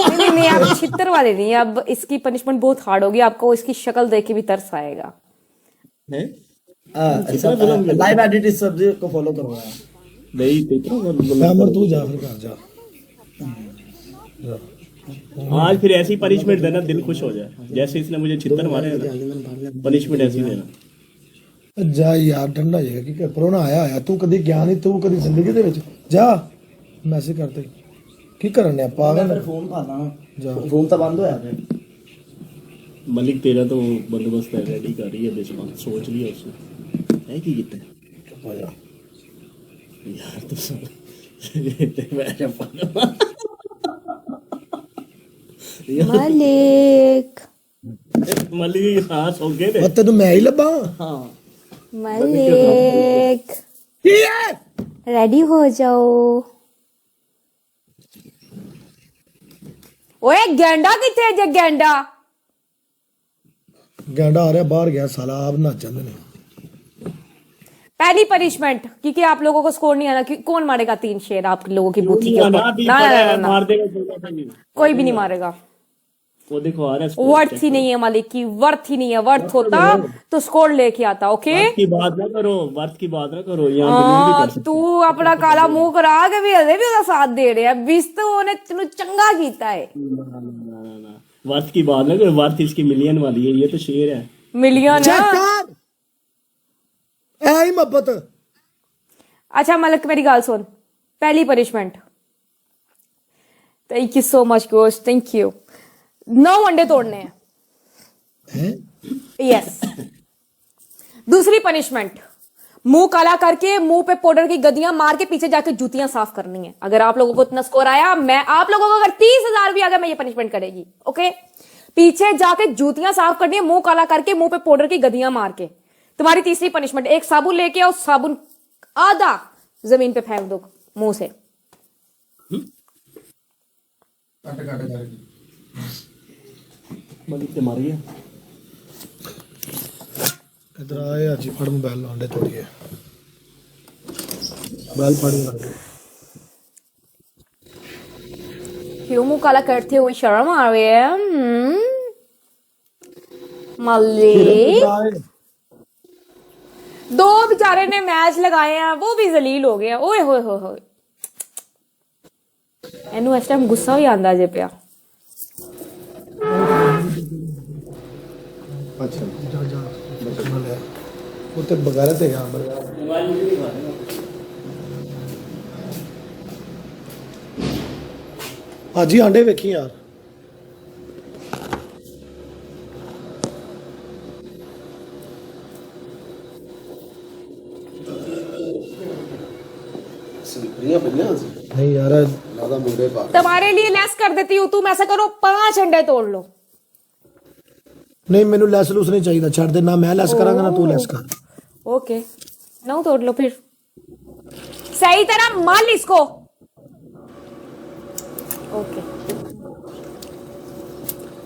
नहीं नहीं, आप छितर वाले नहीं, अब इसकी पनिशमेंट बहुत हार्ड होगी, आपको इसकी शक्ल देख के भी तरस आएगा। है लाइव एडिट इस सब्जेक्ट को फॉलो करो यार। नहीं तो पैमर तू जा फिर घर जा। आज फिर ऐसी पनिशमेंट देना दिल खुश हो जाए, जैसे इसने मुझे छितर मारे पनिशमेंट ऐसी देना। जा यार ठंडा हो जाएगा कि परोना आया आया तू कदी ਗਿਆ ਨਹੀਂ ਤੂੰ ਕਦੀ ਜ਼ਿੰਦਗੀ ਦੇ ਵਿੱਚ ਜਾ ਮੈਸੇਜ ਕਰਦੇ ਕੀ ਕਰਨ ਨੇ ਪਾਗਲ मेरा फोन था ना, जा फोन तो बंद होया है। मलिक तेरा तो बंदोबस्त है, रेडी कर रही है बिस्मा, सोच लिया उसने है की कितना चुप हो जा यार तो मलिक मलिक हाँ सो गए थे। ਮੈਂ ਤੈਨੂੰ ਮੈਂ ਹੀ ਲੱਭਾਂ हाँ मलिक ਕੀ ਹੈ रेडी हो जाओ। ओए गेंडा किथे जे गेंडा? ਗੈਂਡਾ ਆ ਰਿਹਾ ਬਾਹਰ ਗਿਆ ਸਾਲਾ ਆਪ ਨਾ ਚੰਦੇ ਨੇ। पहली पनिशमेंट, क्योंकि आप लोगों को स्कोर नहीं आना, कौन मारेगा 3 शेर आप लोगों की बूथी के ऊपर? ना, मार देगा कोई भी नहीं मारेगा। वो देखो आ रहा है वर्थ ही नहीं है मलिक की, वर्थ ही नहीं है। वर्थ होता तो स्कोर लेके आता। ओके वर्थ की बात ना करो, वर्थ की बात ना करो, यहाँ दुनिया भी कर सकते तू अपना काला मुंह करा के भी हले भी ਉਹਦਾ ਸਾਥ ਦੇ ਰਿਹਾ, ਬਿਸ तो ਉਹਨੇ ਤੈਨੂੰ ਚੰਗਾ ਕੀਤਾ है। ना वर्थ की बात ना करो, वर्थ इसकी मिलियन वाली है, ये तो शेर है। मिलियन ਚੱਕਰ ਐ ਹੀ ਮੁਹੱਬਤ। अच्छा मलिक मेरी गाल सुन, पहली punishment, thank you so much Gauss, thank you. 9 अंडे तोड़ने हैं। यस। दूसरी पनिशमेंट, मुंह काला करके मुंह पे पाउडर की गदियां मार के पीछे जाके जूतियां साफ करनी है। अगर आप लोगों को इतना स्कोर आया, मैं आप लोगों को अगर 30,000 भी आ गया, मैं ये पनिशमेंट करेगी। ओके, पीछे जाके जूतियां साफ करनी है, मुंह काला करके मुंह पे पाउडर की गदियां मार के। तुम्हारी तीसरी पनिशमेंट, एक साबुन लेके आओ, साबुन आधा जमीन पे फेंक दो मुंह से। मलिक से मारिए इधर आए आज ही फड़ मोबाइल अंडे तोड़िए मोबाइल फड़ क्यों मुंह काला करते हुए शर्म आ रही है? मलिक दो बेचारे ने मैच लगाए हैं, वो भी जलील हो गया। ओए होए होए होए, एनू इस टाइम गुस्सा भी आंदा जे पिया। अच्छा जा जा वो तो बगैर थे यार आज ही आंडे वेखी यार। नहीं यार तुम्हारे लिए लेस कर देती हूँ, तुम ऐसा करो 5 अंडे तोड़ लो। नहीं मैनू लैस लूस नहीं चाहिए, छड़ दे ना मैं लैस करांगा ना तू लैस कर। ओके 9 तोड़ लो फिर, सही तरह माल इसको। ओके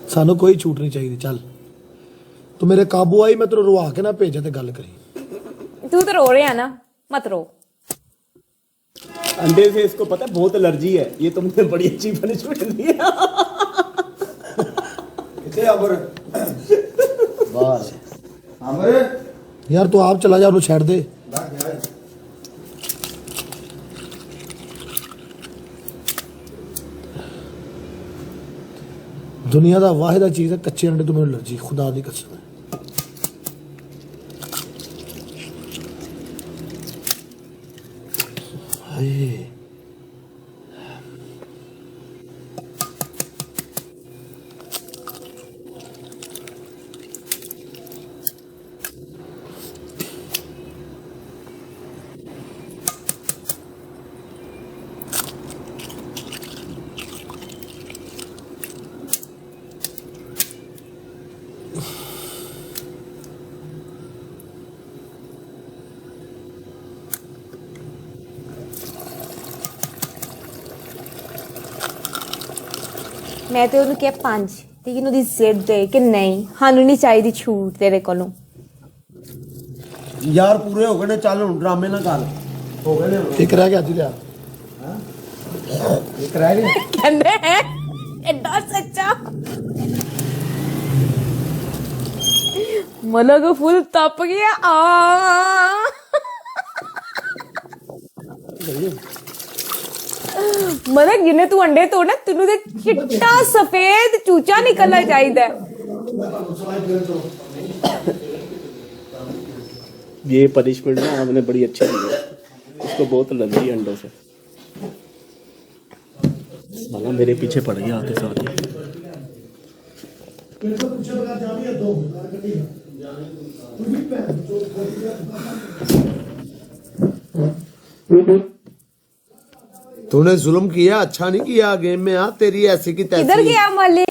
सानू कोई छूट नहीं चाहिए। चल तू मेरे काबू आई, मैं तेरे रुआ के ना भेजा ते गल करी। तू तो रो रहा है ना, मत रो। अंडे से इसको पता है बहुत एलर्जी है, ये तुमने बड़ी अच्छी पनिशमेंट दी है। यार तू आप चला जा, उन्हें छेड़ दे। दुनिया का वाहिदा चीज है कच्चे अंडे, तुम्हें एलर्जी, खुदा दी कसम है। हाय मैं तो उन्हें क्या 5, लेकिन ਉਹਦੀ ਜ਼ਿੱਦ है कि नहीं ਸਾਨੂੰ नहीं चाहिए छूट तेरे ਕੋਲੋਂ। यार पूरे हो गए ने, चल हुन ड्रामे ना कर, हो गए ने। एक रह गया जी लिया, एक रह गया। ਕਹਿੰਦੇ एडा सच्चा मलक फुल तप गया मलक जिन्हें तू अंडे तोड़ना तेनू ते चिट्टा सफेद चूचा निकलना चाहिए ये पनिशमेंट ना हमने बड़ी अच्छी दी है, उसको बहुत एलर्जी है अंडों से। साला मेरे पीछे पड़ गया आते साथ ही। तूने जुल्म किया, अच्छा नहीं किया गेम में। हाँ तेरी ऐसी की तैसी। इधर गया मालिक